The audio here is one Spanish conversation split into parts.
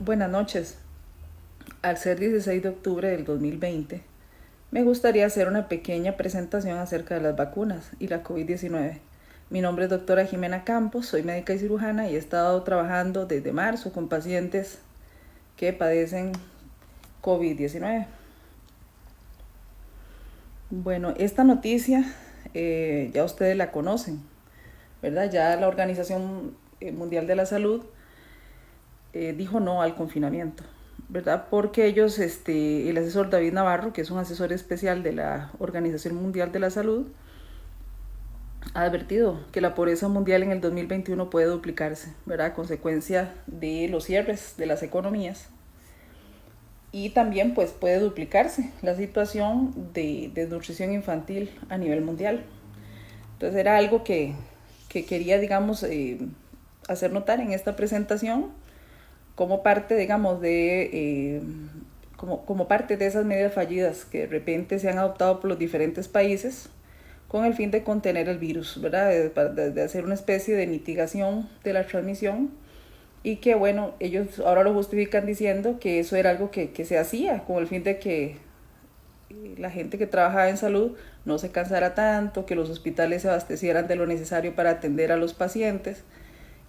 Buenas noches. Al ser 16 de octubre del 2020, me gustaría hacer una pequeña presentación acerca de las vacunas y la COVID-19. Mi nombre es doctora Jimena Campos, soy médica y cirujana y he estado trabajando desde marzo con pacientes que padecen COVID-19. Bueno, esta noticia ya ustedes la conocen, ¿verdad? Ya la Organización Mundial de la Salud dijo no al confinamiento, ¿verdad? Porque ellos, el asesor David Navarro, que es un asesor especial de la Organización Mundial de la Salud, ha advertido que la pobreza mundial en el 2021 puede duplicarse, ¿verdad? A consecuencia de los cierres de las economías. Y también pues puede duplicarse la situación de desnutrición infantil a nivel mundial. Entonces era algo que quería, digamos, hacer notar en esta presentación como parte, digamos, como parte de esas medidas fallidas que de repente se han adoptado por los diferentes países con el fin de contener el virus, ¿verdad? De hacer una especie de mitigación de la transmisión y que, bueno, ellos ahora lo justifican diciendo que eso era algo que se hacía con el fin de que la gente que trabajaba en salud no se cansara tanto, que los hospitales se abastecieran de lo necesario para atender a los pacientes.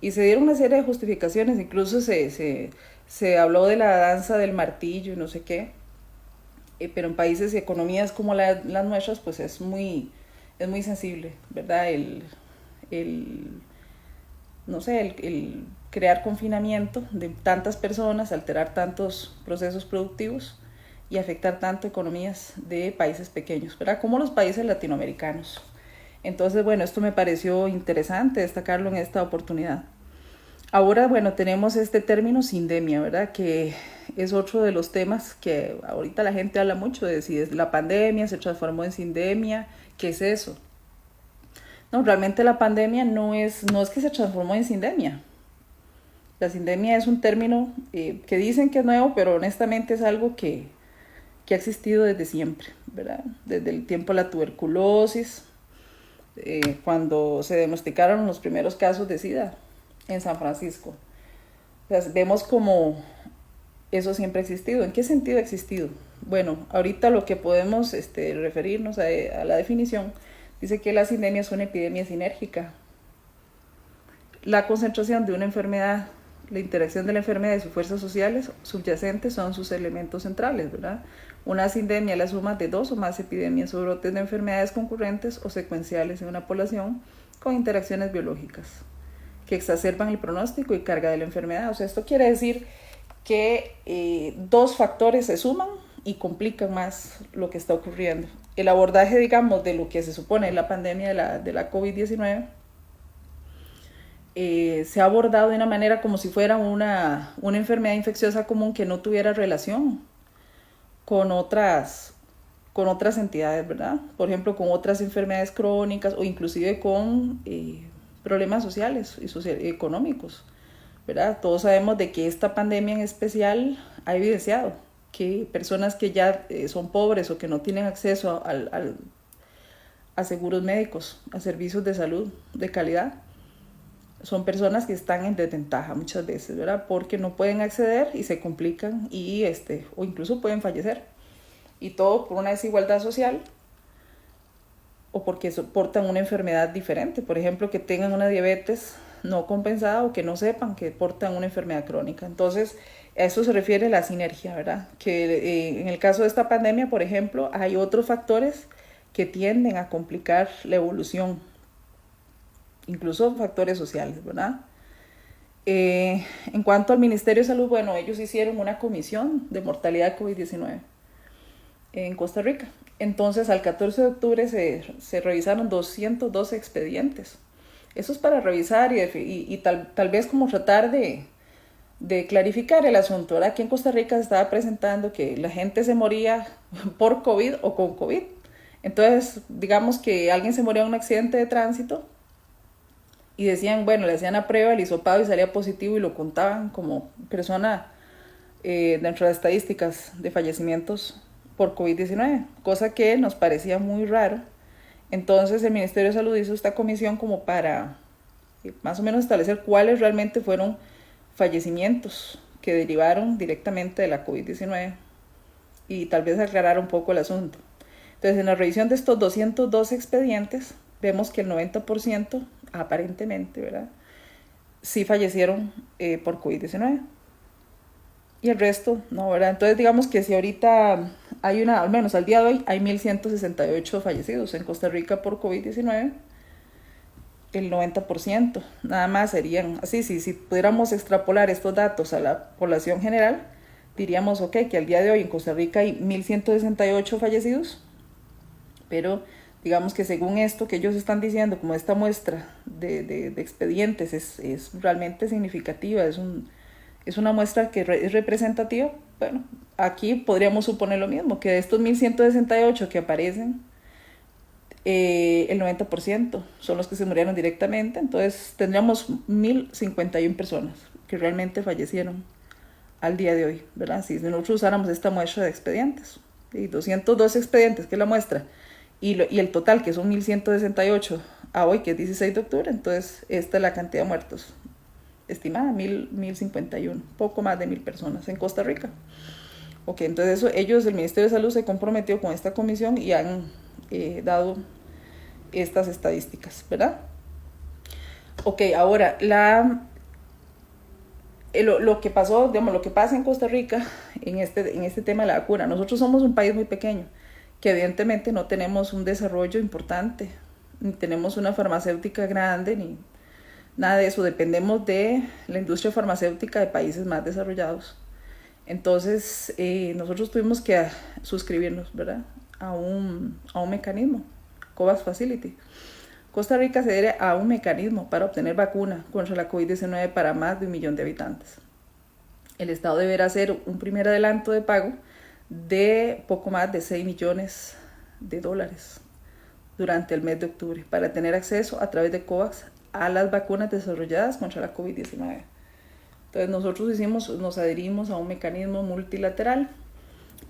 Y se dieron una serie de justificaciones, incluso se habló de la danza del martillo y no sé qué, pero en países y economías como las nuestras, pues es muy sensible, ¿verdad? El no sé, el crear confinamiento de tantas personas, alterar tantos procesos productivos y afectar tanto economías de países pequeños, ¿verdad? Como los países latinoamericanos. Entonces, bueno, esto me pareció interesante destacarlo en esta oportunidad. Ahora, bueno, tenemos este término sindemia, ¿verdad? Que es otro de los temas que ahorita la gente habla mucho de si es la pandemia se transformó en sindemia, ¿qué es eso? No, realmente la pandemia no es que se transformó en sindemia. La sindemia es un término que dicen que es nuevo, pero honestamente es algo que ha existido desde siempre, ¿verdad? Desde el tiempo de la tuberculosis, cuando se diagnosticaron los primeros casos de SIDA en San Francisco. O sea, vemos como eso siempre ha existido. ¿En qué sentido ha existido? Bueno, ahorita lo que podemos referirnos a la definición dice que la sindemia es una epidemia sinérgica. La concentración de una enfermedad, la interacción de la enfermedad y sus fuerzas sociales subyacentes son sus elementos centrales, ¿verdad? Una sindemia es la suma de dos o más epidemias o brotes de enfermedades concurrentes o secuenciales en una población con interacciones biológicas que exacerban el pronóstico y carga de la enfermedad. O sea, esto quiere decir que dos factores se suman y complican más lo que está ocurriendo. El abordaje, digamos, de lo que se supone la pandemia de la COVID-19 se ha abordado de una manera como si fuera una enfermedad infecciosa común que no tuviera relación con con otras entidades, ¿verdad? Por ejemplo, con otras enfermedades crónicas o inclusive con problemas sociales y económicos, ¿verdad? Todos sabemos de que esta pandemia en especial ha evidenciado que personas que ya son pobres o que no tienen acceso a seguros médicos, a servicios de salud de calidad, son personas que están en desventaja muchas veces, ¿verdad? Porque no pueden acceder y se complican y o incluso pueden fallecer. Y todo por una desigualdad social o porque soportan una enfermedad diferente, por ejemplo, que tengan una diabetes no compensada o que no sepan que portan una enfermedad crónica. Entonces, a eso se refiere la sinergia, ¿verdad? Que en el caso de esta pandemia, por ejemplo, hay otros factores que tienden a complicar la evolución, incluso factores sociales, ¿verdad? En cuanto al Ministerio de Salud, bueno, ellos hicieron una comisión de mortalidad COVID-19 en Costa Rica. Entonces, al 14 de octubre se revisaron 212 expedientes. Eso es para revisar y tal vez como tratar de clarificar el asunto. Ahora, aquí en Costa Rica se estaba presentando que la gente se moría por COVID o con COVID. Entonces, digamos que alguien se moría en un accidente de tránsito y decían, bueno, le hacían la prueba, el hisopado y salía positivo y lo contaban como persona dentro de las estadísticas de fallecimientos por COVID-19, cosa que nos parecía muy raro. Entonces el Ministerio de Salud hizo esta comisión como para más o menos establecer cuáles realmente fueron fallecimientos que derivaron directamente de la COVID-19 y tal vez aclarar un poco el asunto. Entonces, en la revisión de estos 212 expedientes, vemos que el 90%, aparentemente, ¿verdad?, sí fallecieron por COVID-19. Y el resto no, ¿verdad? Entonces, digamos que si ahorita hay al menos al día de hoy, hay 1.168 fallecidos en Costa Rica por COVID-19, el 90%, nada más serían así. Si pudiéramos extrapolar estos datos a la población general, diríamos, ok, que al día de hoy en Costa Rica hay 1.168 fallecidos, pero digamos que según esto que ellos están diciendo, como esta muestra de expedientes es realmente significativa, es una muestra que es representativa, bueno, aquí podríamos suponer lo mismo, que de estos 1.168 que aparecen, el 90% son los que se murieron directamente. Entonces tendríamos 1.051 personas que realmente fallecieron al día de hoy, ¿verdad? Si nosotros usáramos esta muestra de expedientes, y 202 expedientes, que es la muestra, y el total, que son 1.168 a hoy, que es 16 de octubre, entonces esta es la cantidad de muertos estimada, 1.051, poco más de 1.000 personas en Costa Rica. Ok, entonces ellos, el Ministerio de Salud, se comprometió con esta comisión y han dado estas estadísticas, ¿verdad? Ok, ahora, lo que pasó, digamos, lo que pasa en Costa Rica en este tema de la vacuna. Nosotros somos un país muy pequeño, que evidentemente no tenemos un desarrollo importante, ni tenemos una farmacéutica grande, ni nada de eso. Dependemos de la industria farmacéutica de países más desarrollados. Entonces, nosotros tuvimos que suscribirnos, ¿verdad?, a un mecanismo, COVAX Facility. Costa Rica se adhiere a un mecanismo para obtener vacuna contra la COVID-19 para más de 1 millón de habitantes. El Estado deberá hacer un primer adelanto de pago de poco más de $6 millones durante el mes de octubre para tener acceso a través de COVAX a las vacunas desarrolladas contra la COVID-19. Entonces nosotros nos adherimos a un mecanismo multilateral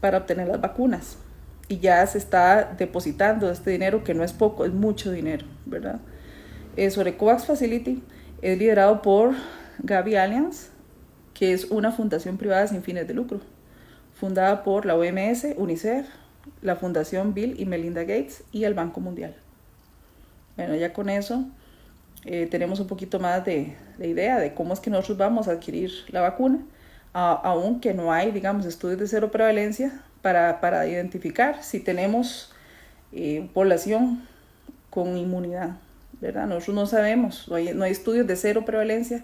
para obtener las vacunas y ya se está depositando este dinero, que no es poco, es mucho dinero, ¿verdad? Sobre COVAX Facility, es liderado por Gavi Alliance, que es una fundación privada sin fines de lucro, fundada por la OMS, UNICEF, la Fundación Bill y Melinda Gates y el Banco Mundial. Bueno, ya con eso tenemos un poquito más de idea de cómo es que nosotros vamos a adquirir la vacuna, aunque no hay, digamos, estudios de cero prevalencia para identificar si tenemos población con inmunidad, ¿verdad? Nosotros no sabemos, no hay estudios de cero prevalencia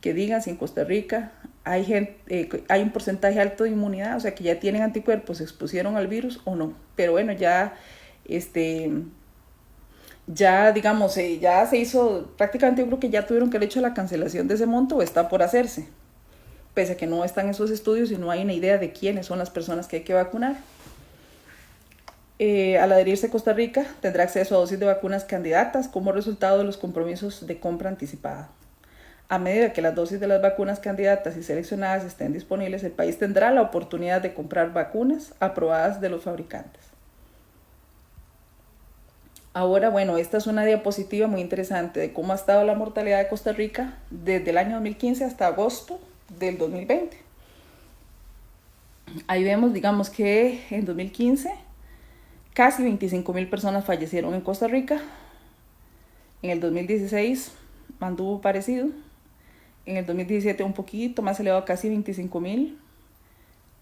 que digan si en Costa Rica hay un porcentaje alto de inmunidad, o sea, que ya tienen anticuerpos, se expusieron al virus o no. Pero bueno, ya digamos, ya se hizo, prácticamente yo creo que ya tuvieron que haber hecho la cancelación de ese monto o está por hacerse, pese a que no están esos estudios y no hay una idea de quiénes son las personas que hay que vacunar. Al adherirse Costa Rica, tendrá acceso a dosis de vacunas candidatas como resultado de los compromisos de compra anticipada. A medida que las dosis de las vacunas candidatas y seleccionadas estén disponibles, el país tendrá la oportunidad de comprar vacunas aprobadas de los fabricantes. Ahora, bueno, esta es una diapositiva muy interesante de cómo ha estado la mortalidad de Costa Rica desde el año 2015 hasta agosto del 2020. Ahí vemos, digamos, que en 2015 casi 25,000 personas fallecieron en Costa Rica. En el 2016 mantuvo parecido. En el 2017 un poquito más elevado, casi 25,000.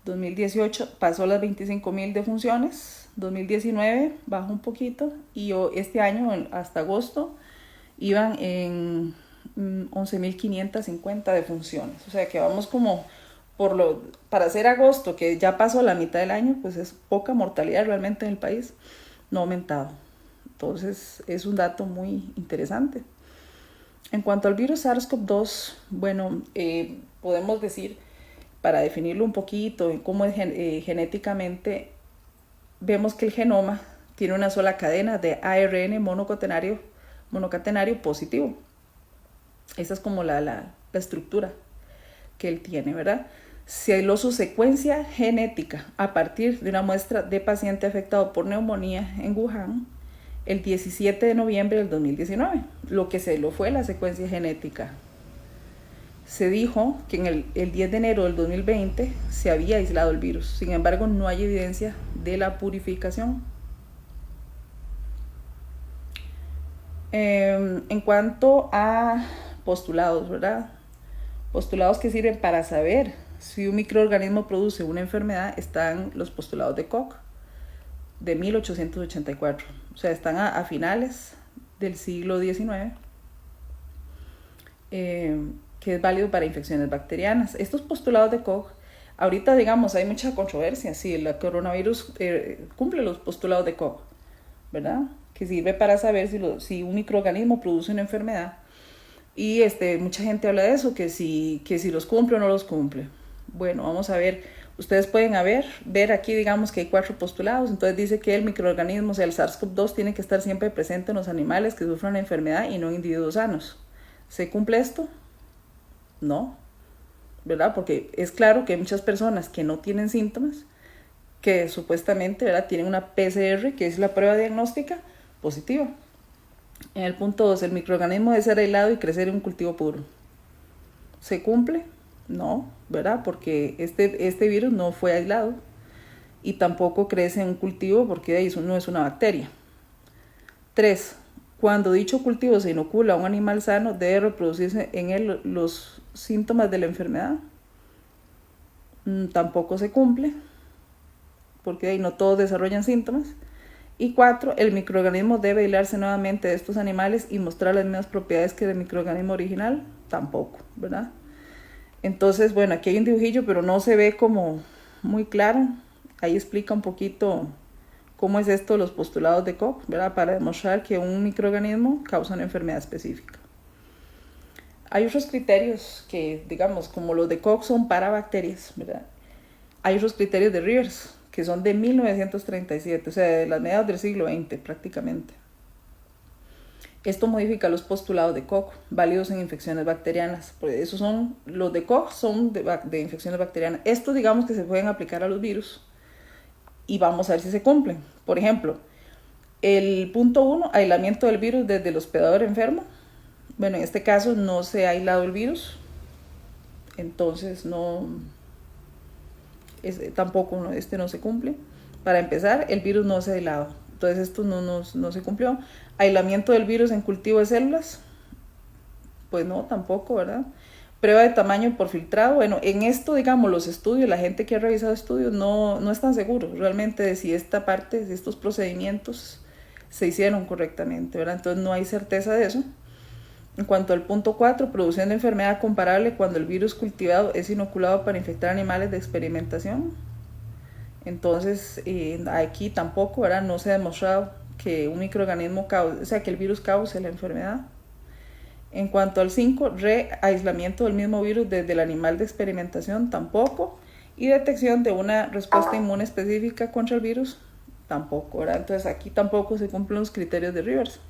2018 pasó las 25,000 defunciones. 2019 bajó un poquito y este año hasta agosto iban en 11,550 defunciones. O sea que vamos como para hacer agosto, que ya pasó la mitad del año, pues es poca mortalidad realmente en el país, no ha aumentado. Entonces es un dato muy interesante. En cuanto al virus SARS-CoV-2, bueno, podemos decir, para definirlo un poquito, cómo es genéticamente, vemos que el genoma tiene una sola cadena de ARN monocatenario positivo. Esa es como la estructura que él tiene, ¿verdad? Se aisló su secuencia genética a partir de una muestra de paciente afectado por neumonía en Wuhan el 17 de noviembre del 2019. Lo que se aisló fue la secuencia genética. se dijo que en el 10 de enero del 2020 se había aislado el virus. Sin embargo, no hay evidencia de la purificación. En cuanto a postulados, ¿verdad? Postulados que sirven para saber si un microorganismo produce una enfermedad están los postulados de Koch de 1884. O sea, están a finales del siglo XIX. Que es válido para infecciones bacterianas. Estos postulados de Koch, ahorita digamos, hay mucha controversia si el coronavirus cumple los postulados de Koch, ¿verdad? Que sirve para saber si un microorganismo produce una enfermedad. Y mucha gente habla de eso, que si los cumple o no los cumple. Bueno, vamos a ver. Ustedes pueden ver aquí, digamos que hay 4 postulados. Entonces dice que el microorganismo, o sea, el SARS-CoV-2, tiene que estar siempre presente en los animales que sufran la enfermedad y no en individuos sanos. ¿Se cumple esto? No, ¿verdad? Porque es claro que hay muchas personas que no tienen síntomas, que supuestamente, ¿verdad?, tienen una PCR, que es la prueba diagnóstica, positiva. En el punto 2, el microorganismo debe ser aislado y crecer en un cultivo puro. ¿Se cumple? No, ¿verdad? Porque este virus no fue aislado y tampoco crece en un cultivo porque eso no es una bacteria. 3. Cuando dicho cultivo se inocula a un animal sano, debe reproducirse en él los síntomas de la enfermedad. Tampoco se cumple, porque ahí no todos desarrollan síntomas. Y 4, el microorganismo debe aislarse nuevamente de estos animales y mostrar las mismas propiedades que el microorganismo original. Tampoco, ¿verdad? Entonces, bueno, aquí hay un dibujillo, pero no se ve como muy claro. Ahí explica un poquito cómo es esto de los postulados de Koch, ¿verdad? Para demostrar que un microorganismo causa una enfermedad específica. Hay otros criterios que, digamos, como los de Koch son para bacterias, ¿verdad? Hay otros criterios de Rivers, que son de 1937, o sea, de las mediados del siglo XX prácticamente. Esto modifica los postulados de Koch, válidos en infecciones bacterianas. Esos son, los de Koch son de infecciones bacterianas. Estos, digamos, que se pueden aplicar a los virus y vamos a ver si se cumplen. Por ejemplo, el punto 1, aislamiento del virus desde el hospedador enfermo. Bueno, en este caso no se ha aislado el virus, entonces tampoco no se cumple. Para empezar, el virus no se ha aislado, entonces esto no se cumplió. Aislamiento del virus en cultivo de células, pues no, tampoco, ¿verdad? Prueba de tamaño por filtrado. Bueno, en esto, digamos, los estudios, la gente que ha revisado estudios no están seguros realmente de si esta parte, de estos procedimientos se hicieron correctamente, ¿verdad? Entonces no hay certeza de eso. En cuanto al punto 4, producción de enfermedad comparable cuando el virus cultivado es inoculado para infectar animales de experimentación. Entonces, aquí tampoco, ¿verdad?, no se ha demostrado que un microorganismo cause, o sea, que el virus cause la enfermedad. En cuanto al 5, aislamiento del mismo virus desde el animal de experimentación, tampoco. Y detección de una respuesta inmune específica contra el virus, tampoco, ¿verdad? Entonces aquí tampoco se cumplen los criterios de Rivers.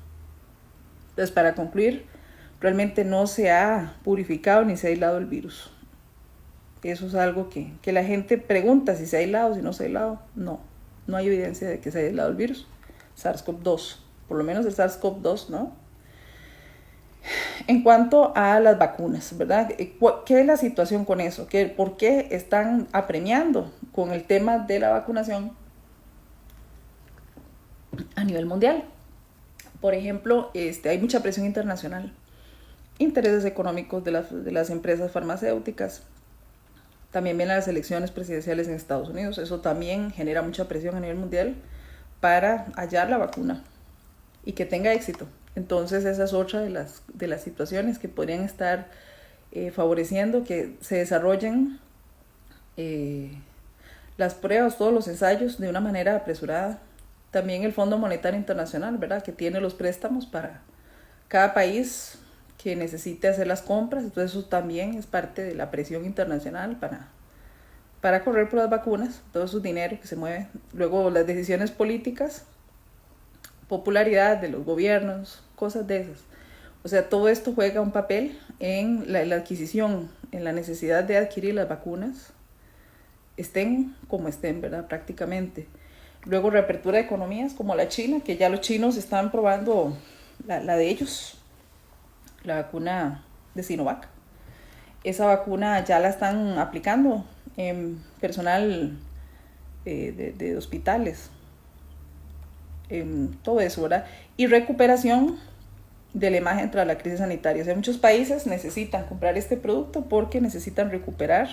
Entonces, para concluir, realmente no se ha purificado ni se ha aislado el virus. Eso es algo que la gente pregunta si se ha aislado, si no se ha aislado. No hay evidencia de que se haya aislado el virus. SARS-CoV-2, por lo menos el SARS-CoV-2, ¿no? En cuanto a las vacunas, ¿verdad? ¿Qué es la situación con eso? ¿Por qué están apremiando con el tema de la vacunación a nivel mundial? Por ejemplo, hay mucha presión internacional, intereses económicos de las empresas farmacéuticas. También vienen las elecciones presidenciales en Estados Unidos. Eso también genera mucha presión a nivel mundial para hallar la vacuna y que tenga éxito. Entonces esa es otra de las situaciones que podrían estar favoreciendo que se desarrollen las pruebas, todos los ensayos de una manera apresurada. También el Fondo Monetario Internacional, ¿verdad?, que tiene los préstamos para cada país que necesite hacer las compras. Entonces eso también es parte de la presión internacional para correr por las vacunas, todo su dinero que se mueve. Luego las decisiones políticas, popularidad de los gobiernos, cosas de esas. O sea, todo esto juega un papel en la adquisición, en la necesidad de adquirir las vacunas, estén como estén, ¿verdad?, prácticamente. Luego reapertura de economías como la China, que ya los chinos están probando la de ellos, la vacuna de Sinovac. esa vacuna ya la están aplicando en personal de hospitales, en todo eso, ¿verdad? Y recuperación de la imagen tras la crisis sanitaria. O sea, muchos países necesitan comprar este producto porque necesitan recuperar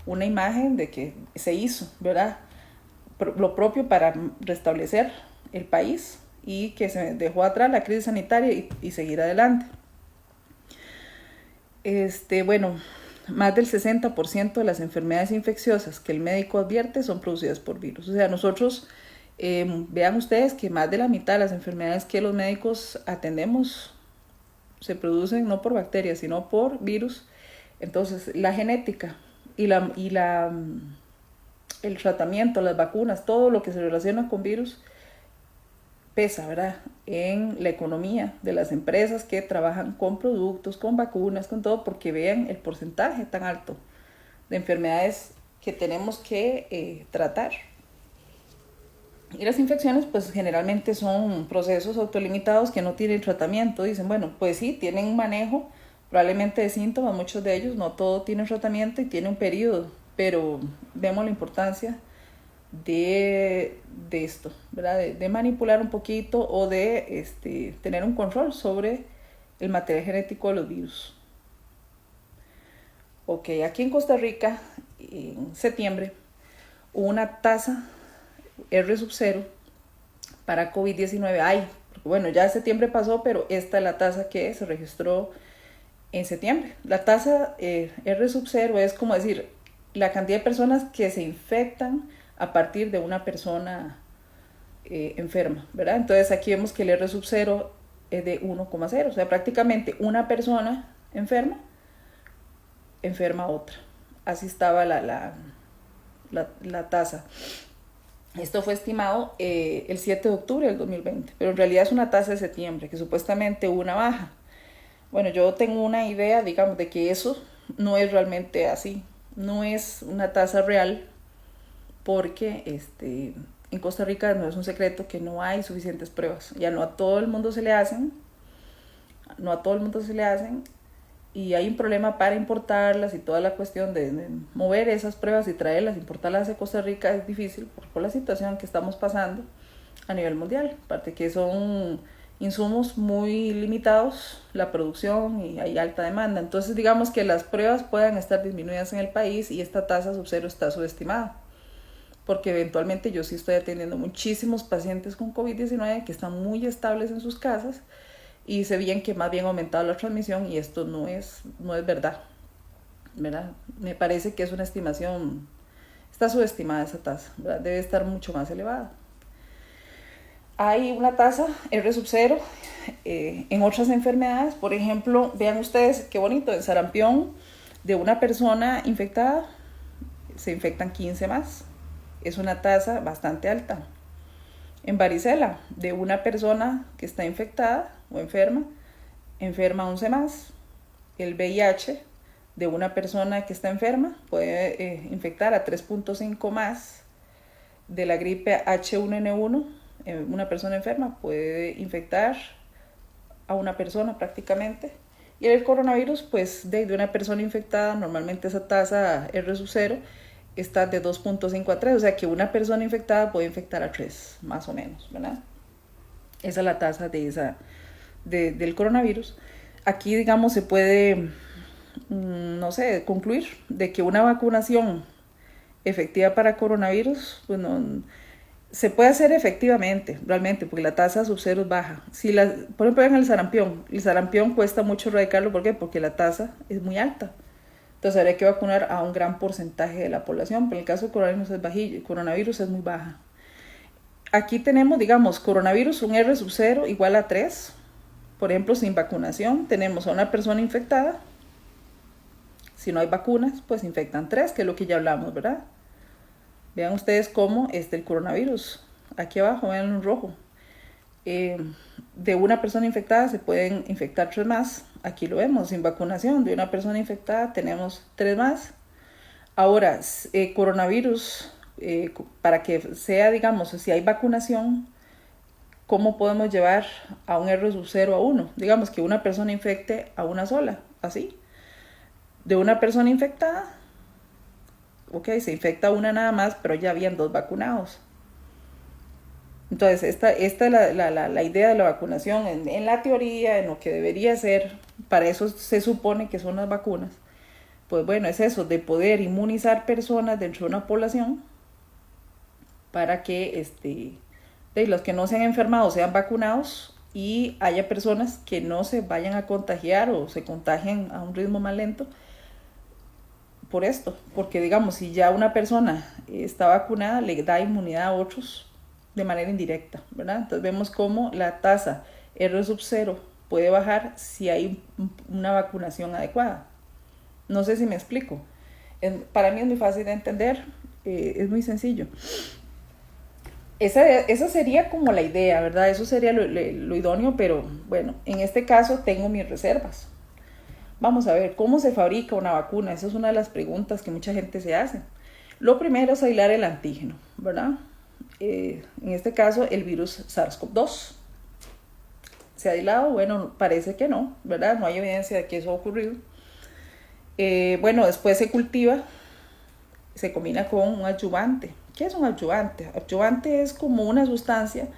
una imagen de que se hizo, ¿verdad? Lo propio para restablecer el país y que se dejó atrás la crisis sanitaria y seguir adelante. Bueno, más del 60% de las enfermedades infecciosas que el médico advierte son producidas por virus. O sea, nosotros, vean ustedes que más de la mitad de las enfermedades que los médicos atendemos se producen no por bacterias, sino por virus. Entonces, la genética y el tratamiento, las vacunas, todo lo que se relaciona con virus pesa, ¿verdad? En la economía de las empresas que trabajan con productos, con vacunas, con todo, porque vean el porcentaje tan alto de enfermedades que tenemos que tratar. Y las infecciones, pues generalmente son procesos autolimitados que no tienen tratamiento. Dicen, bueno, pues sí, tienen un manejo probablemente de síntomas, muchos de ellos, no todo tiene tratamiento y tiene un periodo, pero vemos la importancia de esto, ¿verdad? De manipular un poquito o de tener un control sobre el material genético de los virus. Ok, aquí en Costa Rica, en septiembre, hubo una tasa R sub 0 para COVID-19. Ay, bueno, ya septiembre pasó, pero esta es la tasa que se registró en septiembre. La tasa R sub 0 es como decir la cantidad de personas que se infectan a partir de una persona enferma, ¿verdad? Entonces aquí vemos que el R sub 0 es de 1,0, o sea, prácticamente una persona enferma a otra. Así estaba la tasa. Esto fue estimado el 7 de octubre del 2020, pero en realidad es una tasa de septiembre, que supuestamente hubo una baja. Bueno, yo tengo una idea, digamos, de que eso no es realmente así, no es una tasa real, porque en Costa Rica no es un secreto que no hay suficientes pruebas. Ya no a todo el mundo se le hacen, y hay un problema para importarlas y toda la cuestión de mover esas pruebas y traerlas, importarlas a Costa Rica es difícil por la situación que estamos pasando a nivel mundial. Aparte que son insumos muy limitados, la producción, y hay alta demanda. Entonces digamos que las pruebas puedan estar disminuidas en el país y esta tasa sub 0 está subestimada. Porque eventualmente yo sí estoy atendiendo muchísimos pacientes con COVID-19 que están muy estables en sus casas y se bien que más bien ha aumentado la transmisión y esto no es verdad, ¿verdad? Me parece que es una estimación, está subestimada esa tasa, ¿verdad? Debe estar mucho más elevada. Hay una tasa R sub 0 en otras enfermedades, por ejemplo, vean ustedes qué bonito, en sarampión de una persona infectada se infectan 15 más, es una tasa bastante alta. En varicela, de una persona que está infectada o enferma 11 más. El VIH, de una persona que está enferma, puede infectar a 3.5 más. De la gripe H1N1, una persona enferma puede infectar a una persona prácticamente. Y el coronavirus, pues de una persona infectada, normalmente esa tasa R sub 0 está de 2.5 a 3, o sea que una persona infectada puede infectar a 3, más o menos, ¿verdad? Esa es la tasa del coronavirus. Aquí, digamos, se puede, no sé, concluir de que una vacunación efectiva para coronavirus, pues no, se puede hacer efectivamente, realmente, porque la tasa sub 0 es baja. Si por ejemplo, en el sarampión cuesta mucho erradicarlo, ¿por qué? Porque la tasa es muy alta. Entonces habría que vacunar a un gran porcentaje de la población, pero en el caso del coronavirus es muy baja. Aquí tenemos, digamos, coronavirus, un R sub 0 igual a 3. Por ejemplo, sin vacunación tenemos a una persona infectada. Si no hay vacunas, pues infectan 3, que es lo que ya hablamos, ¿verdad? Vean ustedes cómo el coronavirus. Aquí abajo, vean en rojo. De una persona infectada se pueden infectar 3 más. Aquí lo vemos, sin vacunación. De una persona infectada tenemos 3 más. Ahora, coronavirus, para que sea, digamos, si hay vacunación, ¿cómo podemos llevar a un R sub 0 a 1? Digamos que una persona infecte a una sola, así. de una persona infectada. Ok, se infecta una nada más, pero ya habían 2 vacunados. Entonces, esta es la idea de la vacunación en la teoría, en lo que debería ser. Para eso se supone que son las vacunas. Pues bueno, es eso, de poder inmunizar personas dentro de una población para que de los que no se han enfermado sean vacunados y haya personas que no se vayan a contagiar o se contagien a un ritmo más lento por esto. Porque digamos, si ya una persona está vacunada, le da inmunidad a otros de manera indirecta, ¿verdad? Entonces vemos cómo la tasa R sub 0 puede bajar si hay una vacunación adecuada. No sé si me explico. Para mí es muy fácil de entender, es muy sencillo. Esa sería como la idea, ¿verdad? Eso sería lo idóneo, pero bueno, en este caso tengo mis reservas. Vamos a ver, ¿cómo se fabrica una vacuna? Esa es una de las preguntas que mucha gente se hace. Lo primero es aislar el antígeno, ¿verdad? En este caso, el virus SARS-CoV-2. ¿Se ha aislado? Bueno, parece que no, ¿verdad? No hay evidencia de que eso ha ocurrido. Bueno, después se cultiva, se combina con un adyuvante. ¿Qué es un adyuvante? Adyuvante es como una sustancia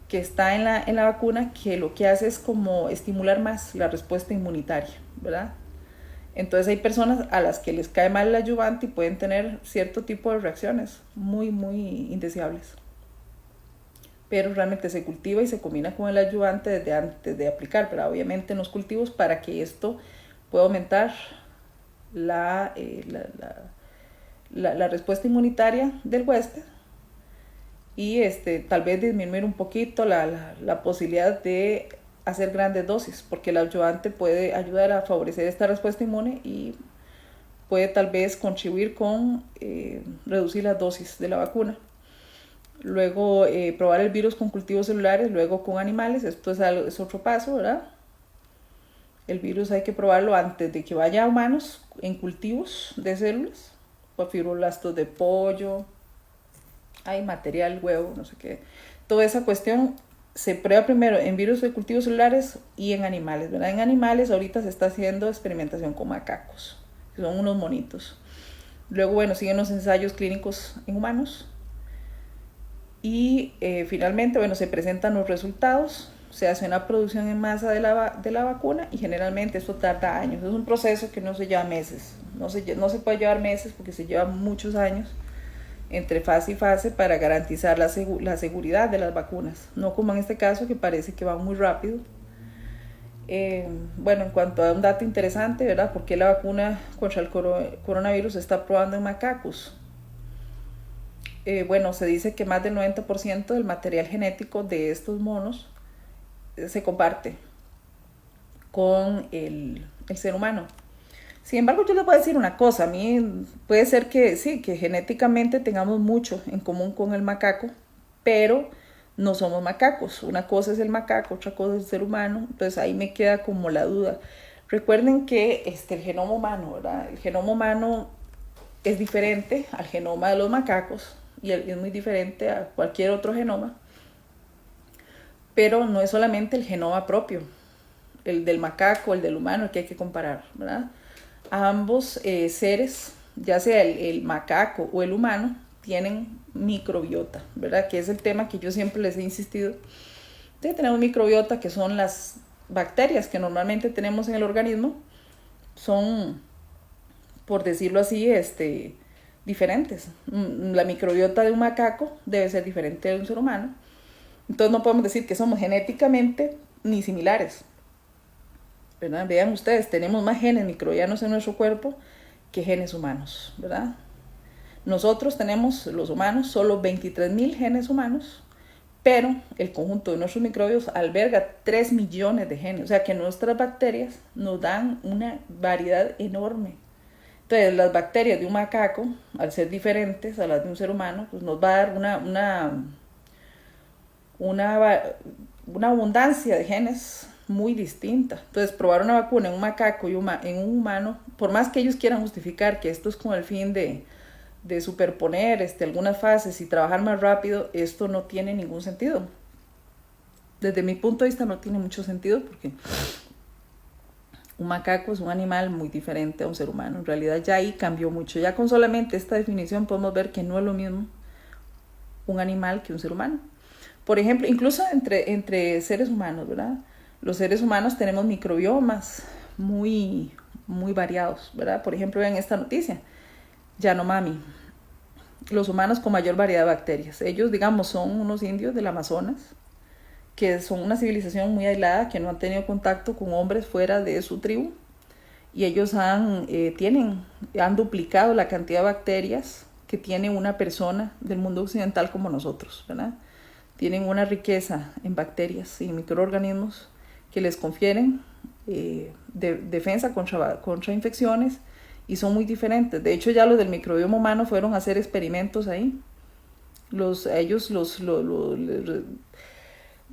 que está en la vacuna que lo que hace es como estimular más la respuesta inmunitaria, ¿verdad? Entonces hay personas a las que les cae mal el adyuvante y pueden tener cierto tipo de reacciones muy, muy indeseables. Pero realmente se cultiva y se combina con el adyuvante desde antes de aplicar, pero obviamente en los cultivos para que esto pueda aumentar la respuesta inmunitaria del huésped y tal vez disminuir un poquito la posibilidad de hacer grandes dosis, porque el adyuvante puede ayudar a favorecer esta respuesta inmune y puede tal vez contribuir con reducir las dosis de la vacuna. Luego probar el virus con cultivos celulares, luego con animales. Esto es otro paso, ¿verdad? El virus hay que probarlo antes de que vaya a humanos en cultivos de células, o fibroblastos de pollo, hay material, huevo, no sé qué. Toda esa cuestión se prueba primero en virus de cultivos celulares y en animales, ¿verdad? En animales ahorita se está haciendo experimentación con macacos, que son unos monitos. Luego, bueno, siguen los ensayos clínicos en humanos. Y finalmente, bueno, se presentan los resultados, se hace una producción en masa de la vacuna y generalmente esto tarda años. Es un proceso que no se lleva meses, no se puede llevar meses porque se lleva muchos años entre fase y fase para garantizar la seguridad de las vacunas, no como en este caso que parece que va muy rápido. Bueno, en cuanto a un dato interesante, ¿verdad? ¿Por qué la vacuna contra el coronavirus se está probando en macacos? Bueno, se dice que más del 90% del material genético de estos monos se comparte con el ser humano. Sin embargo, yo les voy a decir una cosa, a mí puede ser que sí, que genéticamente tengamos mucho en común con el macaco, pero no somos macacos. Una cosa es el macaco, otra cosa es el ser humano, entonces ahí me queda como la duda. Recuerden que el genoma humano, ¿verdad? El genoma humano es diferente al genoma de los macacos y es muy diferente a cualquier otro genoma, pero no es solamente el genoma propio, el del macaco, el del humano, el que hay que comparar, ¿verdad? A ambos seres, ya sea el macaco o el humano, tienen microbiota, ¿verdad? Que es el tema que yo siempre les he insistido. Tenemos microbiota, que son las bacterias que normalmente tenemos en el organismo, son, por decirlo así, diferentes. La microbiota de un macaco debe ser diferente de un ser humano. Entonces no podemos decir que somos genéticamente ni similares, ¿verdad? Vean ustedes, tenemos más genes microbianos en nuestro cuerpo que genes humanos, ¿verdad? Nosotros tenemos, los humanos, solo 23.000 genes humanos, pero el conjunto de nuestros microbios alberga 3 millones de genes, o sea que nuestras bacterias nos dan una variedad enorme. Entonces las bacterias de un macaco, al ser diferentes a las de un ser humano, pues nos va a dar una abundancia de genes muy distinta. Entonces probar una vacuna en un macaco y en un humano, por más que ellos quieran justificar que esto es con el fin de superponer algunas fases y trabajar más rápido, esto no tiene ningún sentido. Desde mi punto de vista no tiene mucho sentido porque Un macaco es un animal muy diferente a un ser humano. En realidad ya ahí cambió mucho. Ya con solamente esta definición podemos ver que no es lo mismo un animal que un ser humano. Por ejemplo, incluso entre seres humanos, ¿verdad? Los seres humanos tenemos microbiomas muy variados, ¿verdad? Por ejemplo, vean esta noticia, Yanomami, los humanos con mayor variedad de bacterias. Ellos, digamos, son unos indios del Amazonas, que son una civilización muy aislada, que no han tenido contacto con hombres fuera de su tribu, y ellos han duplicado la cantidad de bacterias que tiene una persona del mundo occidental como nosotros, ¿verdad? Tienen una riqueza en bacterias y microorganismos que les confieren defensa contra infecciones, y son muy diferentes. De hecho, ya los del microbioma humano fueron a hacer experimentos ahí.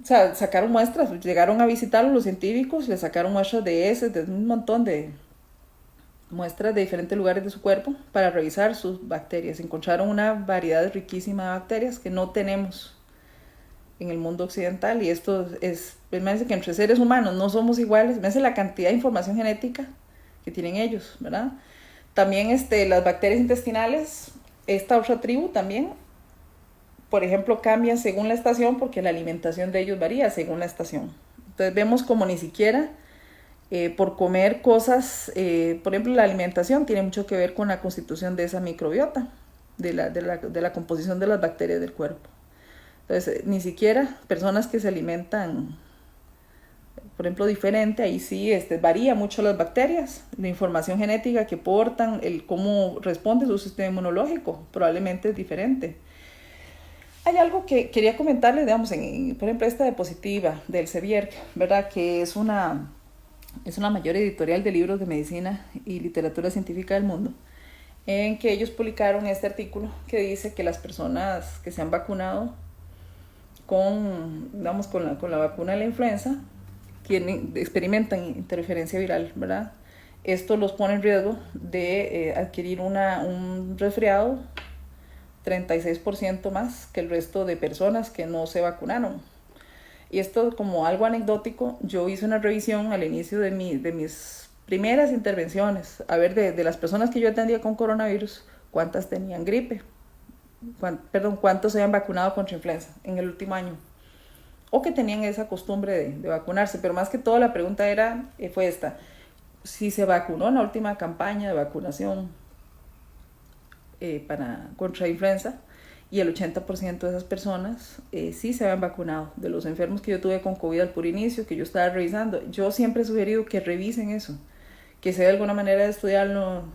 Sacaron muestras, llegaron a visitarlos los científicos, les sacaron muestras de heces, de un montón de muestras de diferentes lugares de su cuerpo para revisar sus bacterias. Encontraron una variedad riquísima de bacterias que no tenemos en el mundo occidental, y esto es, pues me dice que entre seres humanos no somos iguales. Me dice la cantidad de información genética que tienen ellos, ¿verdad? También las bacterias intestinales, esta otra tribu también, por ejemplo, cambian según la estación, porque la alimentación de ellos varía según la estación. Entonces vemos como ni siquiera por comer cosas, por ejemplo, la alimentación tiene mucho que ver con la constitución de esa microbiota, de la composición de las bacterias del cuerpo. Entonces, ni siquiera personas que se alimentan, por ejemplo, diferente, ahí sí varía mucho las bacterias, la información genética que portan, cómo responde su sistema inmunológico, probablemente es diferente. Hay algo que quería comentarles, digamos, por ejemplo, esta diapositiva del CEBIERC, ¿verdad? Que es una mayor editorial de libros de medicina y literatura científica del mundo, en que ellos publicaron este artículo que dice que las personas que se han vacunado con la vacuna de la influenza experimentan interferencia viral, ¿verdad? Esto los pone en riesgo de adquirir un resfriado 36% más que el resto de personas que no se vacunaron. Y esto, como algo anecdótico, yo hice una revisión al inicio de mis primeras intervenciones, a ver de las personas que yo atendía con coronavirus, cuántas tenían gripe, cuántos se habían vacunado contra influenza en el último año, o que tenían esa costumbre de vacunarse. Pero más que todo la pregunta fue esta: si se vacunó en la última campaña de vacunación contra influenza, y el 80% de esas personas sí se habían vacunado. De los enfermos que yo tuve con COVID al puro inicio, que yo estaba revisando, yo siempre he sugerido que revisen eso, que sea de alguna manera de estudiarlo.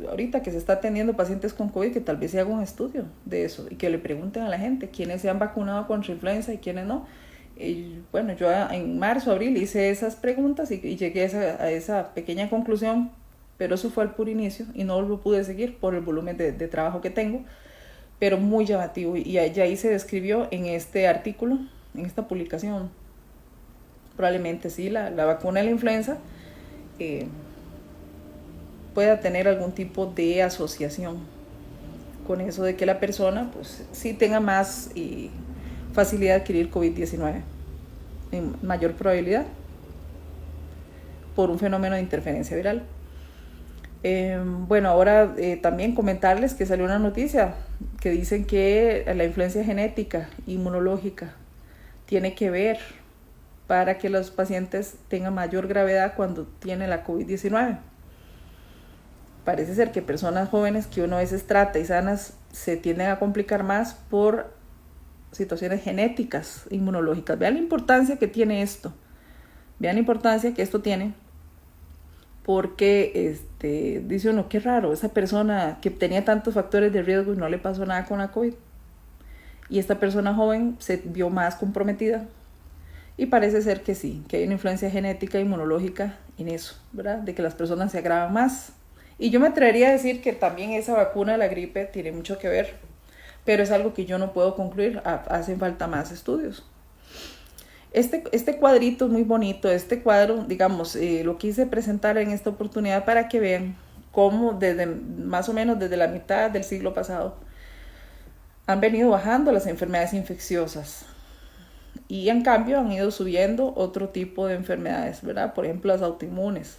Ahorita que se está atendiendo pacientes con COVID, que tal vez se haga un estudio de eso y que le pregunten a la gente quiénes se han vacunado contra influenza y quiénes no. Bueno, yo en marzo, abril hice esas preguntas y llegué a esa pequeña conclusión, pero eso fue al puro inicio y no lo pude seguir por el volumen de trabajo que tengo, pero muy llamativo, y ahí se describió en este artículo, en esta publicación. Probablemente sí, la vacuna de la influenza pueda tener algún tipo de asociación con eso de que la persona pues sí tenga más facilidad de adquirir COVID-19, en mayor probabilidad, por un fenómeno de interferencia viral. Bueno, ahora también comentarles que salió una noticia que dicen que la influencia genética inmunológica tiene que ver para que los pacientes tengan mayor gravedad cuando tienen la COVID-19. Parece ser que personas jóvenes que uno a veces trata y sanas se tienden a complicar más por situaciones genéticas inmunológicas. Vean la importancia que tiene esto. Vean la importancia que esto tiene, porque dice uno, qué raro, esa persona que tenía tantos factores de riesgo y no le pasó nada con la COVID, y esta persona joven se vio más comprometida, y parece ser que sí, que hay una influencia genética inmunológica en eso, ¿verdad? De que las personas se agravan más. Y yo me atrevería a decir que también esa vacuna de la gripe tiene mucho que ver, pero es algo que yo no puedo concluir, hacen falta más estudios. Este cuadrito es muy bonito. Este cuadro, digamos, lo quise presentar en esta oportunidad para que vean cómo más o menos desde la mitad del siglo pasado han venido bajando las enfermedades infecciosas Y en cambio han ido subiendo otro tipo de enfermedades, ¿verdad? Por ejemplo, las autoinmunes,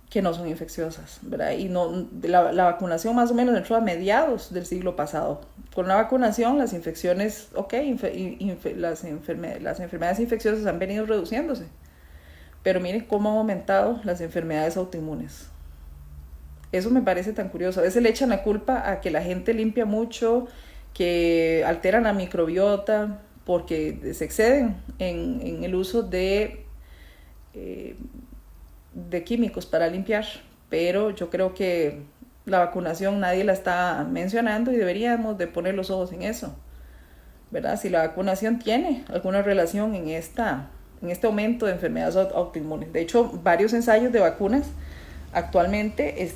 que no son infecciosas, ¿verdad? Y no, la vacunación más o menos entró a mediados del siglo pasado. Con la vacunación las infecciones, ok, las enfermedades infecciosas han venido reduciéndose, pero miren cómo han aumentado las enfermedades autoinmunes. Eso me parece tan curioso. A veces le echan la culpa a que la gente limpia mucho, que alteran la microbiota, porque se exceden en el uso eh, de químicos para limpiar. Pero yo creo que la vacunación nadie la está mencionando y deberíamos de poner los ojos en eso, ¿verdad? Si la vacunación tiene alguna relación en este aumento de enfermedades autoinmunes. De hecho, varios ensayos de vacunas actualmente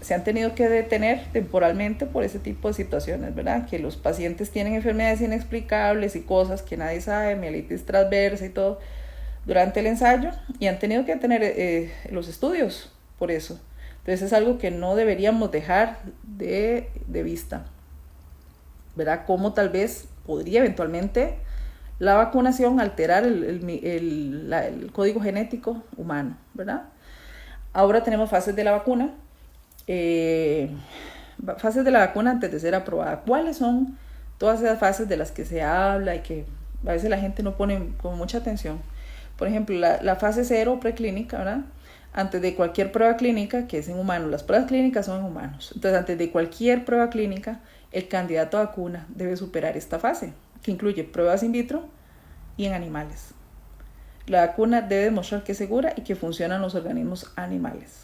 se han tenido que detener temporalmente por ese tipo de situaciones, ¿verdad? Que los pacientes tienen enfermedades inexplicables y cosas que nadie sabe, mielitis transversa y todo, durante el ensayo, y han tenido que detener los estudios por eso. Entonces es algo que no deberíamos dejar de vista, ¿verdad? Cómo tal vez podría eventualmente la vacunación alterar el código genético humano, ¿verdad? Ahora tenemos fases de la vacuna, fases de la vacuna antes de ser aprobada. ¿Cuáles son todas esas fases de las que se habla y que a veces la gente no pone con mucha atención? Por ejemplo, la fase 0 preclínica, ¿verdad? Antes de cualquier prueba clínica, que es en humanos, las pruebas clínicas son en humanos. Entonces, antes de cualquier prueba clínica, el candidato a vacuna debe superar esta fase, que incluye pruebas in vitro y en animales. La vacuna debe demostrar que es segura y que funcionan los organismos animales.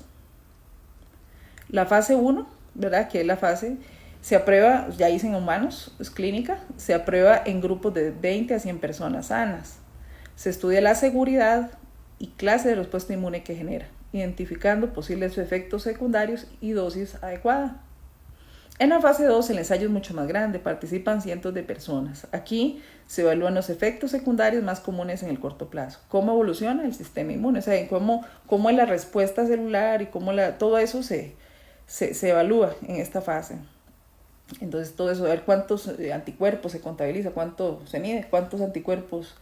La fase 1, ¿verdad? Que es la fase, se aprueba, ya hice en humanos, es clínica, se aprueba en grupos de 20 a 100 personas sanas. Se estudia la seguridad y clase de respuesta inmune que genera, identificando posibles efectos secundarios y dosis adecuada. En la fase 2 el ensayo es mucho más grande, participan cientos de personas. Aquí se evalúan los efectos secundarios más comunes en el corto plazo, cómo evoluciona el sistema inmune, o sea, cómo es la respuesta celular y cómo todo eso se evalúa en esta fase. Entonces todo eso, a ver cuántos anticuerpos se contabiliza, cuánto se mide, cuántos anticuerpos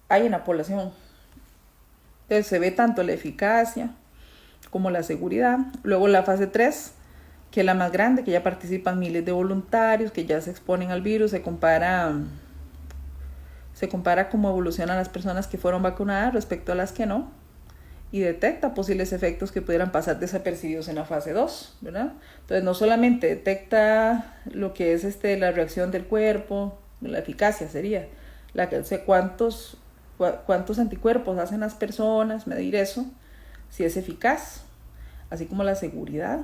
hay en la población. Entonces se ve tanto la eficacia como la seguridad. Luego la fase 3, que es la más grande, que ya participan miles de voluntarios, que ya se exponen al virus, se compara cómo evolucionan las personas que fueron vacunadas respecto a las que no, y detecta posibles efectos que pudieran pasar desapercibidos en la fase 2, ¿verdad? Entonces no solamente detecta lo que es la reacción del cuerpo, la eficacia sería, cuántos anticuerpos hacen las personas, medir eso, si es eficaz, así como la seguridad,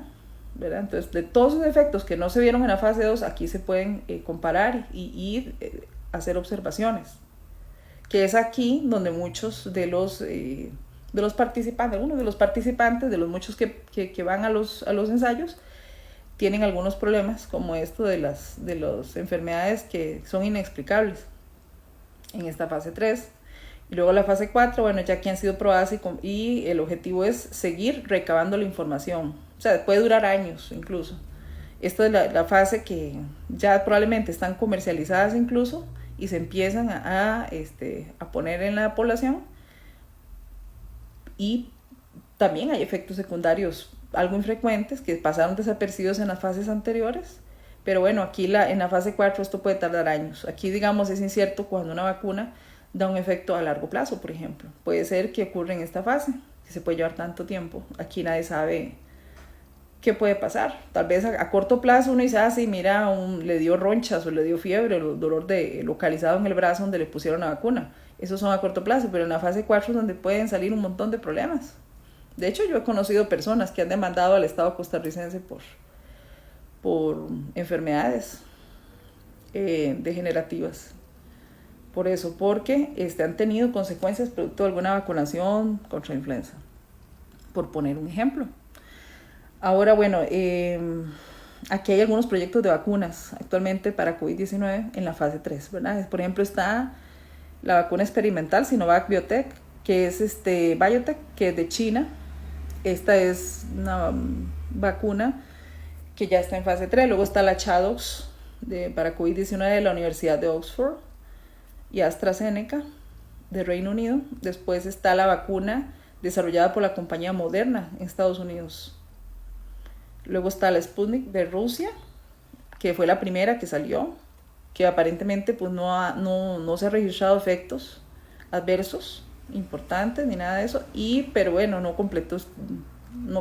¿verdad? Entonces, de todos esos efectos que no se vieron en la fase 2, aquí se pueden comparar y hacer observaciones, que es aquí donde muchos de los participantes, algunos de los participantes, de los muchos que van a los ensayos, tienen algunos problemas, como esto de las enfermedades que son inexplicables en esta fase 3. Y luego la fase 4, bueno, ya que han sido probadas y el objetivo es seguir recabando la información. O sea, puede durar años incluso. Esto es la fase que ya probablemente están comercializadas incluso y se empiezan a poner en la población. Y también hay efectos secundarios algo infrecuentes que pasaron desapercibidos en las fases anteriores. Pero bueno, aquí en la fase 4 esto puede tardar años. Aquí, digamos, es incierto cuando una vacuna da un efecto a largo plazo, por ejemplo. Puede ser que ocurra en esta fase, que se puede llevar tanto tiempo. Aquí nadie sabe qué puede pasar. Tal vez a corto plazo uno dice, sí, mira, le dio ronchas o le dio fiebre o dolor localizado en el brazo donde le pusieron la vacuna. Esos son a corto plazo, pero en la fase 4 es donde pueden salir un montón de problemas. De hecho, yo he conocido personas que han demandado al Estado costarricense por enfermedades degenerativas. Por eso, porque han tenido consecuencias producto de alguna vacunación contra influenza, por poner un ejemplo. Ahora, bueno, aquí hay algunos proyectos de vacunas actualmente para COVID-19 en la fase 3, ¿verdad? Por ejemplo, está la vacuna experimental Sinovac Biotech, que es Biotech, que es de China. Esta es una vacuna que ya está en fase 3. Luego está la ChAdOx, para COVID-19 de la Universidad de Oxford y AstraZeneca de Reino Unido. Después está la vacuna desarrollada por la compañía Moderna en Estados Unidos. Luego está la Sputnik de Rusia, que fue la primera que salió, que aparentemente pues no se han registrado efectos adversos importantes ni nada de eso, pero bueno, no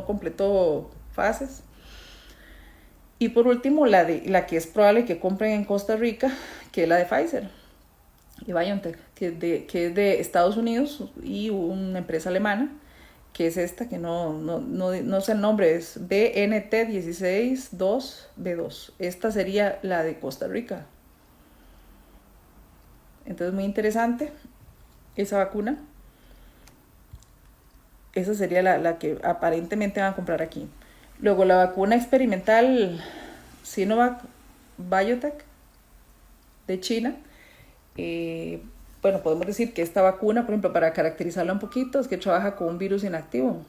completó fases. Y por último, la que es probable que compren en Costa Rica, que es la de Pfizer y BioNTech, que es de Estados Unidos y una empresa alemana, que es esta, que no sé el nombre, es BNT162B2. Esta sería la de Costa Rica. Entonces, muy interesante esa vacuna. Esa sería la que aparentemente van a comprar aquí. Luego, la vacuna experimental Sinovac Biotech de China. Bueno, podemos decir que esta vacuna, por ejemplo, para caracterizarla un poquito, es que trabaja con un virus inactivo.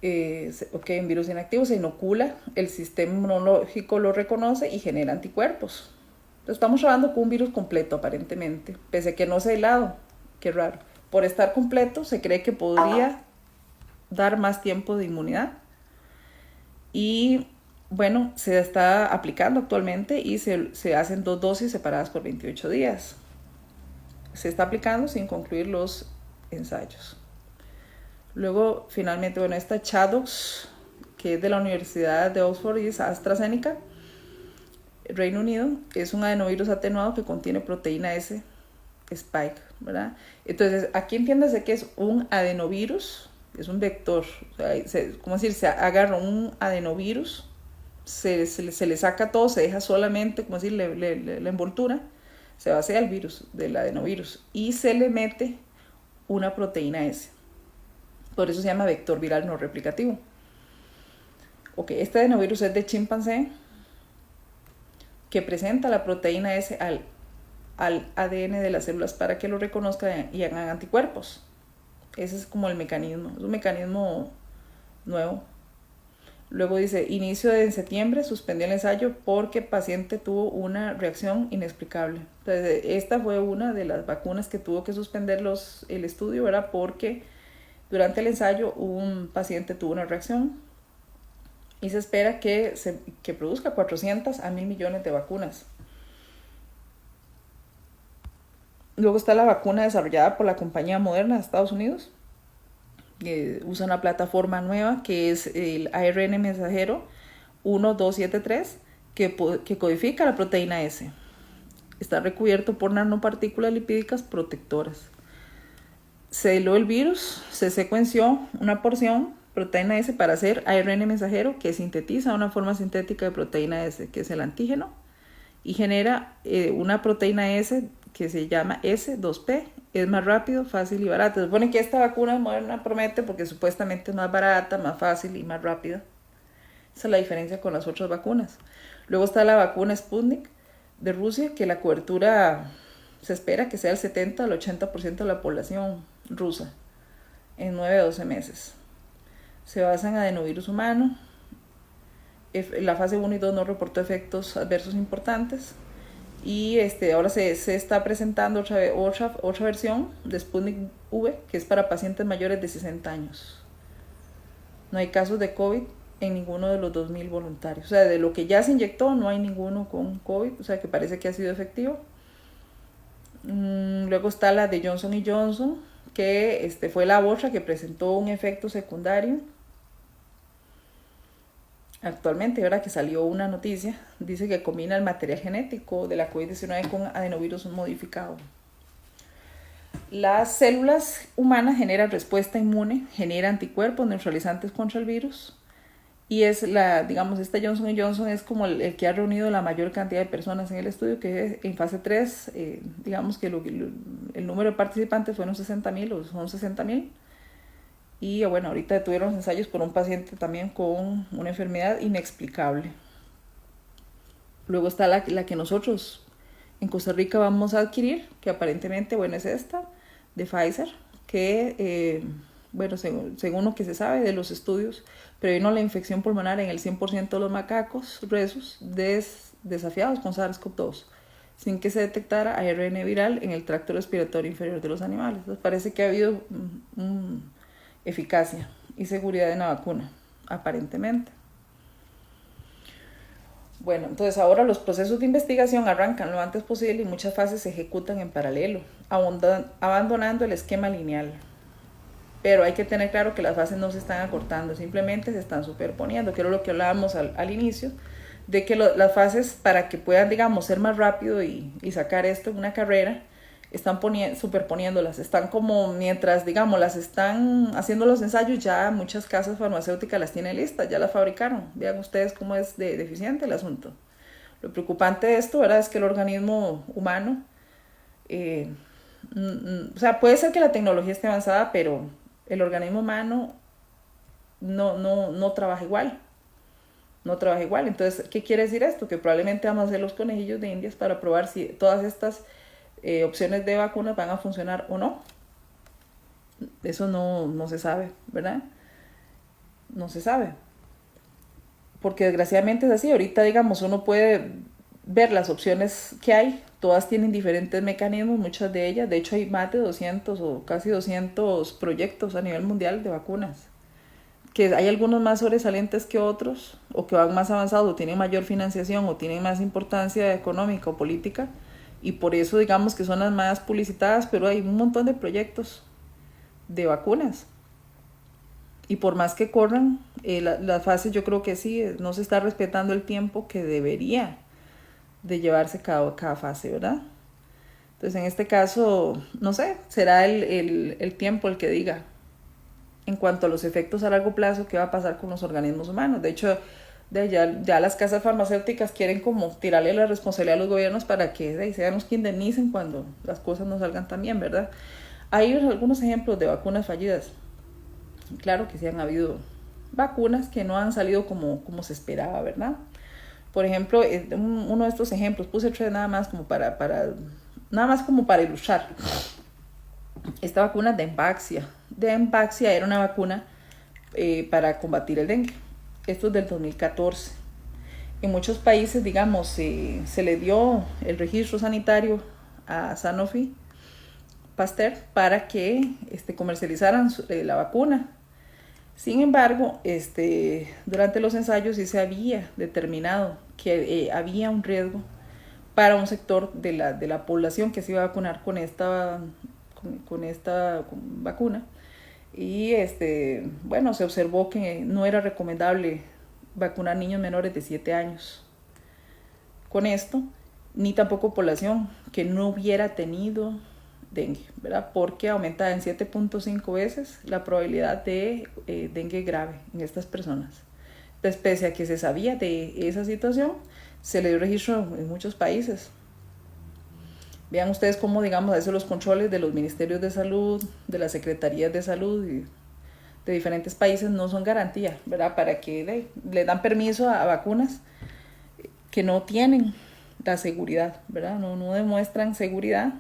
Un virus inactivo se inocula, el sistema inmunológico lo reconoce y genera anticuerpos. Entonces, estamos trabajando con un virus completo, aparentemente, pese a que no sea aislado. Qué raro. Por estar completo, se cree que podría dar más tiempo de inmunidad. Y bueno, se está aplicando actualmente y se hacen 2 dosis separadas por 28 días. Se está aplicando sin concluir los ensayos. Luego, finalmente, bueno, esta Chadox, que es de la Universidad de Oxford y es AstraZeneca, Reino Unido, es un adenovirus atenuado que contiene proteína S spike, ¿verdad? Entonces, aquí entiéndase que es un adenovirus, es un vector, o sea, se agarra un adenovirus, se le saca todo, se deja solamente, la envoltura, se vacía el virus del adenovirus y se le mete una proteína S. Por eso se llama vector viral no replicativo. Ok, este adenovirus es de chimpancé, que presenta la proteína S al ADN de las células para que lo reconozcan y hagan anticuerpos. Ese es como el mecanismo, es un mecanismo nuevo. Luego dice, inicio en septiembre, suspendió el ensayo porque el paciente tuvo una reacción inexplicable. Entonces, esta fue una de las vacunas que tuvo que suspender el estudio, ¿verdad? Porque durante el ensayo un paciente tuvo una reacción y se espera que produzca 400 a 1.000 millones de vacunas. Luego está la vacuna desarrollada por la compañía Moderna de Estados Unidos. Usa una plataforma nueva que es el ARN mensajero 1273 que codifica la proteína S. Está recubierto por nanopartículas lipídicas protectoras. Se aisló el virus, se secuenció una porción proteína S para hacer ARN mensajero que sintetiza una forma sintética de proteína S, que es el antígeno, y genera una proteína S que se llama S2P. Es más rápido, fácil y barato. Se supone que esta vacuna Moderna promete porque supuestamente es más barata, más fácil y más rápida. Esa es la diferencia con las otras vacunas. Luego está la vacuna Sputnik de Rusia, que la cobertura se espera que sea el 70 al 80% de la población rusa en 9 a 12 meses. Se basa en adenovirus humano. La fase 1 y 2 no reportó efectos adversos importantes. Y ahora se está presentando otra versión de Sputnik V, que es para pacientes mayores de 60 años. No hay casos de COVID en ninguno de los 2.000 voluntarios. O sea, de lo que ya se inyectó, no hay ninguno con COVID, o sea, que parece que ha sido efectivo. Luego está la de Johnson Johnson, que fue la otra que presentó un efecto secundario. Actualmente, ahora que salió una noticia, dice que combina el material genético de la COVID-19 con adenovirus modificado. Las células humanas generan respuesta inmune, generan anticuerpos neutralizantes contra el virus. Y es esta Johnson Johnson es como el que ha reunido la mayor cantidad de personas en el estudio, que en fase 3, digamos que el número de participantes fueron 60.000 o son 60.000. Y bueno, ahorita tuvieron ensayos por un paciente también con una enfermedad inexplicable. Luego está la que nosotros en Costa Rica vamos a adquirir, que aparentemente, bueno, es esta, de Pfizer, que bueno, según lo que se sabe de los estudios, previno la infección pulmonar en el 100% de los macacos rhesus desafiados con SARS-CoV-2, sin que se detectara ARN viral en el tracto respiratorio inferior de los animales. Entonces parece que ha habido eficacia y seguridad en la vacuna, aparentemente. Bueno, entonces ahora los procesos de investigación arrancan lo antes posible y muchas fases se ejecutan en paralelo, abandonando el esquema lineal. Pero hay que tener claro que las fases no se están acortando, simplemente se están superponiendo, que era lo que hablábamos al inicio, de que las fases, para que puedan, digamos, ser más rápido y sacar esto en una carrera, están superponiéndolas, están como, mientras, digamos, las están haciendo los ensayos, ya muchas casas farmacéuticas las tienen listas, ya las fabricaron. Vean ustedes cómo es de deficiente el asunto. Lo preocupante de esto, ¿verdad?, es que el organismo humano, o sea, puede ser que la tecnología esté avanzada, pero el organismo humano no trabaja igual. No trabaja igual. Entonces, ¿qué quiere decir esto? Que probablemente vamos a hacer los conejillos de indias para probar si todas estas opciones de vacunas van a funcionar o no. Eso no se sabe, ¿verdad? No se sabe. Porque desgraciadamente es así. Ahorita, digamos, uno puede ver las opciones que hay. Todas tienen diferentes mecanismos, muchas de ellas. De hecho, hay más de 200 o casi 200 proyectos a nivel mundial de vacunas. Que hay algunos más sobresalientes que otros, o que van más avanzados, o tienen mayor financiación, o tienen más importancia económica o política, y por eso digamos que son las más publicitadas, pero hay un montón de proyectos de vacunas. Y por más que corran, la fase, yo creo que sí, no se está respetando el tiempo que debería de llevarse cada fase, ¿verdad? Entonces en este caso, no sé, será el tiempo el que diga en cuanto a los efectos a largo plazo, qué va a pasar con los organismos humanos. De hecho, ya las casas farmacéuticas quieren como tirarle la responsabilidad a los gobiernos para que sean los que indemnicen cuando las cosas no salgan tan bien, ¿verdad? Hay algunos ejemplos de vacunas fallidas. Claro que sí han habido vacunas que no han salido como se esperaba, ¿verdad? Por ejemplo, uno de estos ejemplos, puse tres nada más como para ilustrar. Esta vacuna Dengvaxia era una vacuna para combatir el dengue. Esto es del 2014. En muchos países, digamos, se le dio el registro sanitario a Sanofi Pasteur para que comercializaran la vacuna. Sin embargo, durante los ensayos sí se había determinado que había un riesgo para un sector de la población que se iba a vacunar con esta vacuna. Y bueno, se observó que no era recomendable vacunar niños menores de 7 años con esto, ni tampoco población que no hubiera tenido dengue, ¿verdad? Porque aumenta en 7.5 veces la probabilidad de dengue grave en estas personas. Entonces, pese a que se sabía de esa situación, se le dio registro en muchos países. Vean ustedes cómo, digamos, a veces los controles de los ministerios de salud, de las secretarías de salud y de diferentes países no son garantía, ¿verdad? Para que le dan permiso a vacunas que no tienen la seguridad, ¿verdad? No demuestran seguridad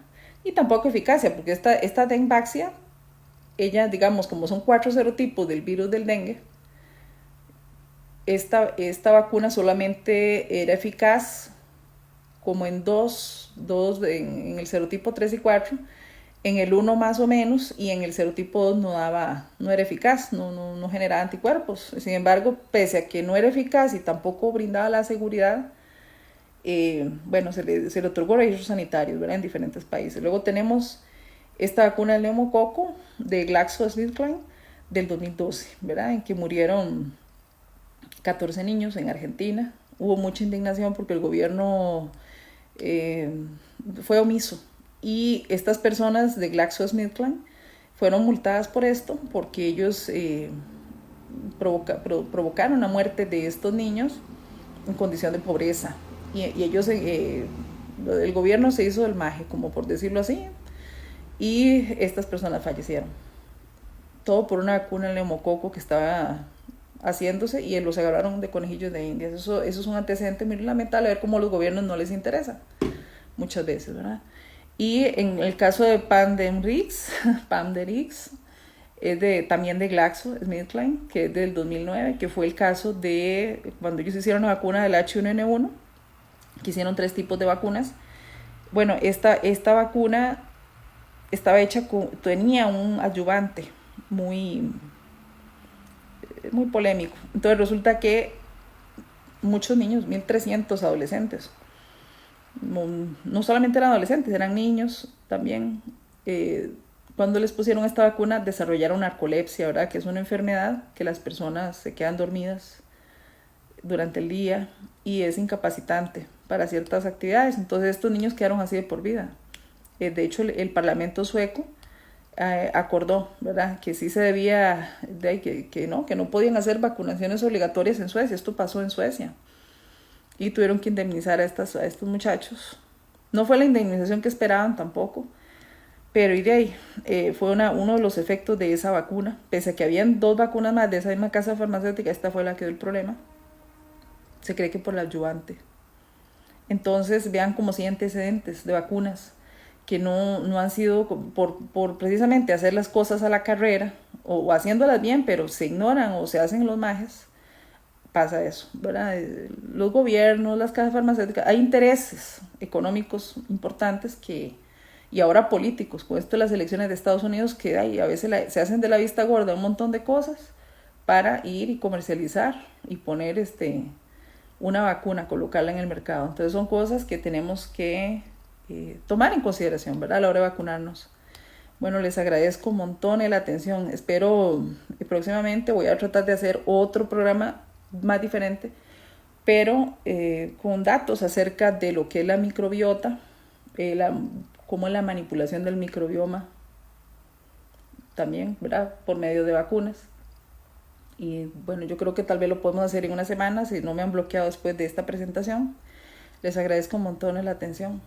y tampoco eficacia, porque esta Dengvaxia, ella, digamos, como son 4 serotipos del virus del dengue, esta vacuna solamente era eficaz como en en el serotipo 3 y 4, en el 1 más o menos, y en el serotipo 2 no era eficaz, no generaba anticuerpos. Sin embargo, pese a que no era eficaz y tampoco brindaba la seguridad, bueno, se le otorgó registros sanitarios, ¿verdad?, en diferentes países. Luego tenemos esta vacuna del neumococo de GlaxoSmithKline del 2012, ¿verdad?, en que murieron 14 niños en Argentina. Hubo mucha indignación porque el gobierno fue omiso, y estas personas de GlaxoSmithKline fueron multadas por esto, porque ellos provocaron la muerte de estos niños en condición de pobreza, y ellos, el gobierno se hizo del maje, como por decirlo así, y estas personas fallecieron, todo por una vacuna del neumococo que estaba haciéndose, y los agarraron de conejillos de indias. Eso es un antecedente muy lamentable, a ver cómo a los gobiernos no les interesa muchas veces, ¿verdad? Y en el caso de Pandemrix, es también de GlaxoSmithKline, que es del 2009, que fue el caso de cuando ellos hicieron la vacuna del H1N1, que hicieron 3 tipos de vacunas. Bueno, esta vacuna estaba hecha tenía un adyuvante muy, muy polémico. Entonces resulta que muchos niños, 1.300 adolescentes, no solamente eran adolescentes, eran niños también, cuando les pusieron esta vacuna desarrollaron narcolepsia, ¿verdad? Que es una enfermedad que las personas se quedan dormidas durante el día y es incapacitante para ciertas actividades. Entonces estos niños quedaron así de por vida. De hecho, el Parlamento sueco acordó, ¿verdad? Que sí se debía, que no podían hacer vacunaciones obligatorias en Suecia. Esto pasó en Suecia. Y tuvieron que indemnizar a estos muchachos. No fue la indemnización que esperaban tampoco, pero y de ahí fue uno de los efectos de esa vacuna. Pese a que habían 2 vacunas más de esa misma casa farmacéutica, esta fue la que dio el problema. Se cree que por el adyuvante. Entonces vean como si hay antecedentes de vacunas que no han sido por precisamente hacer las cosas a la carrera o haciéndolas bien, pero se ignoran o se hacen los majes. Pasa eso, ¿verdad? Los gobiernos, las casas farmacéuticas, hay intereses económicos importantes y ahora políticos, con esto de las elecciones de Estados Unidos, que a veces se hacen de la vista gorda un montón de cosas para ir y comercializar y poner una vacuna, colocarla en el mercado. Entonces son cosas que tenemos que tomar en consideración, ¿verdad? A la hora de vacunarnos. Bueno, les agradezco un montón la atención. Espero próximamente voy a tratar de hacer otro programa más diferente, pero con datos acerca de lo que es la microbiota, cómo es la manipulación del microbioma también, ¿verdad? Por medio de vacunas. Y bueno, yo creo que tal vez lo podemos hacer en una semana si no me han bloqueado después de esta presentación. Les agradezco un montón la atención.